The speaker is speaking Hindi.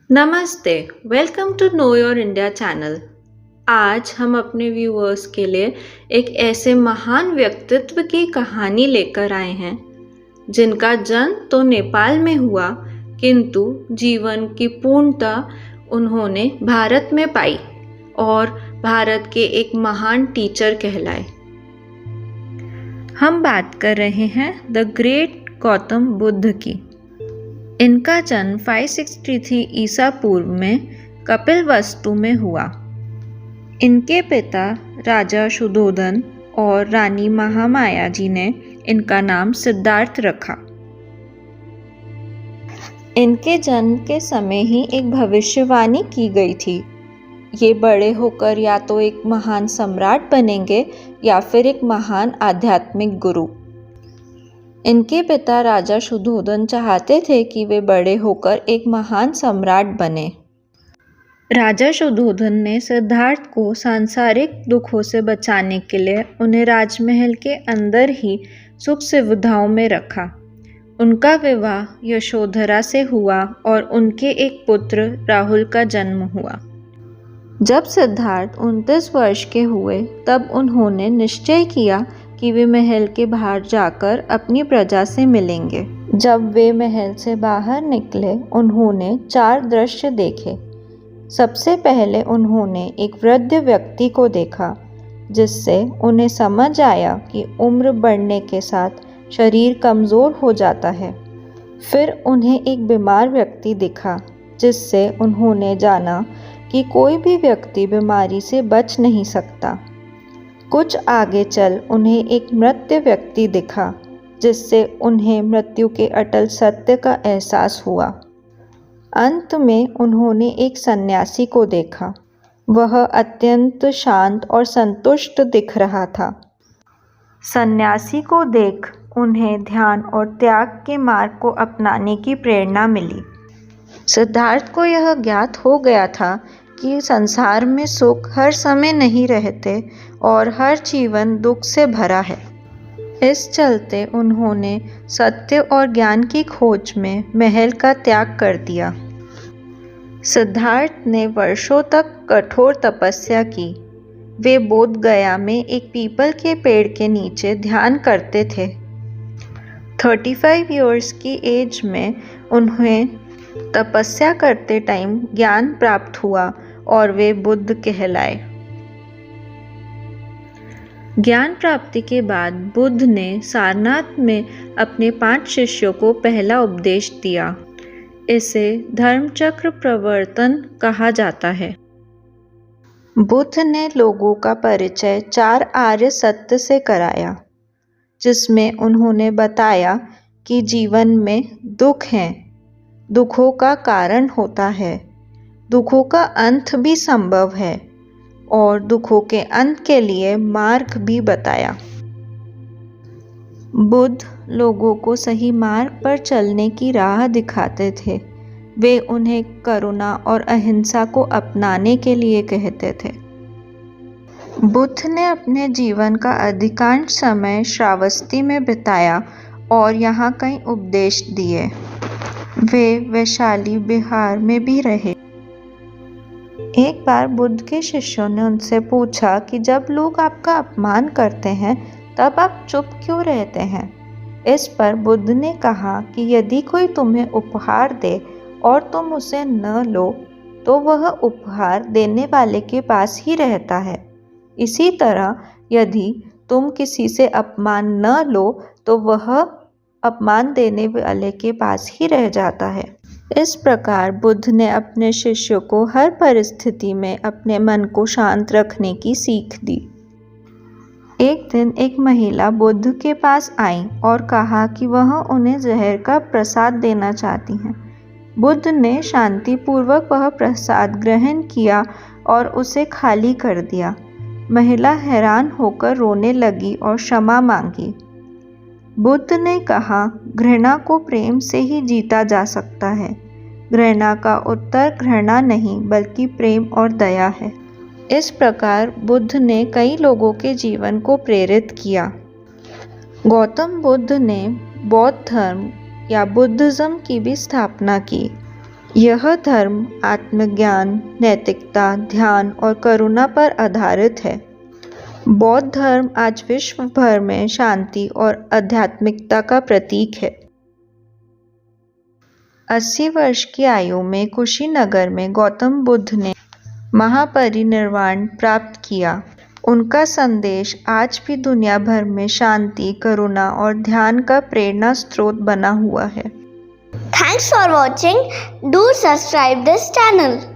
नमस्ते, welcome to know your India channel. आज हम अपने व्यूअर्स के लिए एक ऐसे महान व्यक्तित्व की कहानी लेकर आए हैं जिनका जन्म तो नेपाल में हुआ, किंतु जीवन की पूर्णता उन्होंने भारत में पाई और भारत के एक महान टीचर कहलाए। हम बात कर रहे हैं द ग्रेट गौतम बुद्ध की। इनका जन्म 563 ईसा पूर्व में कपिलवस्तु में हुआ। इनके पिता राजा शुद्धोधन और रानी महामाया जी ने इनका नाम सिद्धार्थ रखा। इनके जन्म के समय ही एक भविष्यवाणी की गई थी, ये बड़े होकर या तो एक महान सम्राट बनेंगे या फिर एक महान आध्यात्मिक गुरु। इनके पिता राजा शुद्धोधन चाहते थे कि वे बड़े होकर एक महान सम्राट बने। राजा शुद्धोधन ने सिद्धार्थ को सांसारिक दुखों से बचाने के लिए उन्हें राजमहल के अंदर ही सुख सुविधाओं में रखा। उनका विवाह यशोधरा से हुआ और उनके एक पुत्र राहुल का जन्म हुआ। जब सिद्धार्थ 29 वर्ष के हुए तब उन्होंने निश्चय किया कि वे महल के बाहर जाकर अपनी प्रजा से मिलेंगे। जब वे महल से बाहर निकले उन्होंने 4 दृश्य देखे। सबसे पहले उन्होंने एक वृद्ध व्यक्ति को देखा, जिससे उन्हें समझ आया कि उम्र बढ़ने के साथ शरीर कमज़ोर हो जाता है। फिर उन्हें एक बीमार व्यक्ति दिखा, जिससे उन्होंने जाना कि कोई भी व्यक्ति बीमारी से बच नहीं सकता। कुछ आगे चल उन्हें एक मृत व्यक्ति दिखा, जिससे उन्हें मृत्यु के अटल सत्य का एहसास हुआ। अंत में उन्होंने एक सन्यासी को देखा। वह अत्यंत शांत और संतुष्ट दिख रहा था। सन्यासी को देख उन्हें ध्यान और त्याग के मार्ग को अपनाने की प्रेरणा मिली। सिद्धार्थ को यह ज्ञात हो गया था कि संसार में सुख हर समय नहीं रहते और हर जीवन दुख से भरा है। इस चलते उन्होंने सत्य और ज्ञान की खोज में महल का त्याग कर दिया। सिद्धार्थ ने वर्षों तक कठोर तपस्या की। वे बोध गया में एक पीपल के पेड़ के नीचे ध्यान करते थे। 35 इयर्स की एज में उन्हें तपस्या करते टाइम ज्ञान प्राप्त हुआ और वे बुद्ध कहलाए। ज्ञान प्राप्ति के बाद बुद्ध ने सारनाथ में अपने 5 शिष्यों को पहला उपदेश दिया। इसे धर्मचक्र प्रवर्तन कहा जाता है। बुद्ध ने लोगों का परिचय 4 आर्य सत्य से कराया, जिसमें उन्होंने बताया कि जीवन में दुख हैं, दुखों का कारण होता है, दुखों का अंत भी संभव है और दुखों के अंत के लिए मार्ग भी बताया। बुद्ध लोगों को सही मार्ग पर चलने की राह दिखाते थे। वे उन्हें करुणा और अहिंसा को अपनाने के लिए कहते थे। बुद्ध ने अपने जीवन का अधिकांश समय श्रावस्ती में बिताया और यहाँ कई उपदेश दिए। वे वैशाली बिहार में भी रहे। एक बार बुद्ध के शिष्यों ने उनसे पूछा कि जब लोग आपका अपमान करते हैं तब आप चुप क्यों रहते हैं। इस पर बुद्ध ने कहा कि यदि कोई तुम्हें उपहार दे और तुम उसे न लो तो वह उपहार देने वाले के पास ही रहता है। इसी तरह यदि तुम किसी से अपमान न लो तो वह अपमान देने वाले के पास ही रह जाता है। इस प्रकार बुद्ध ने अपने शिष्यों को हर परिस्थिति में अपने मन को शांत रखने की सीख दी। एक दिन एक महिला बुद्ध के पास आई और कहा कि वह उन्हें जहर का प्रसाद देना चाहती हैं। बुद्ध ने शांतिपूर्वक वह प्रसाद ग्रहण किया और उसे खाली कर दिया। महिला हैरान होकर रोने लगी और क्षमा मांगी। बुद्ध ने कहा, घृणा को प्रेम से ही जीता जा सकता है। घृणा का उत्तर घृणा नहीं बल्कि प्रेम और दया है। इस प्रकार बुद्ध ने कई लोगों के जीवन को प्रेरित किया। गौतम बुद्ध ने बौद्ध धर्म या बुद्धिज़्म की भी स्थापना की। यह धर्म आत्मज्ञान, नैतिकता, ध्यान और करुणा पर आधारित है। बौद्ध धर्म आज विश्व भर में शांति और आध्यात्मिकता का प्रतीक है। 80 वर्ष की आयु में कुशीनगर में गौतम बुद्ध ने महापरिनिर्वाण प्राप्त किया। उनका संदेश आज भी दुनिया भर में शांति, करुणा और ध्यान का प्रेरणा स्रोत बना हुआ है। Thanks for watching. Do subscribe this channel.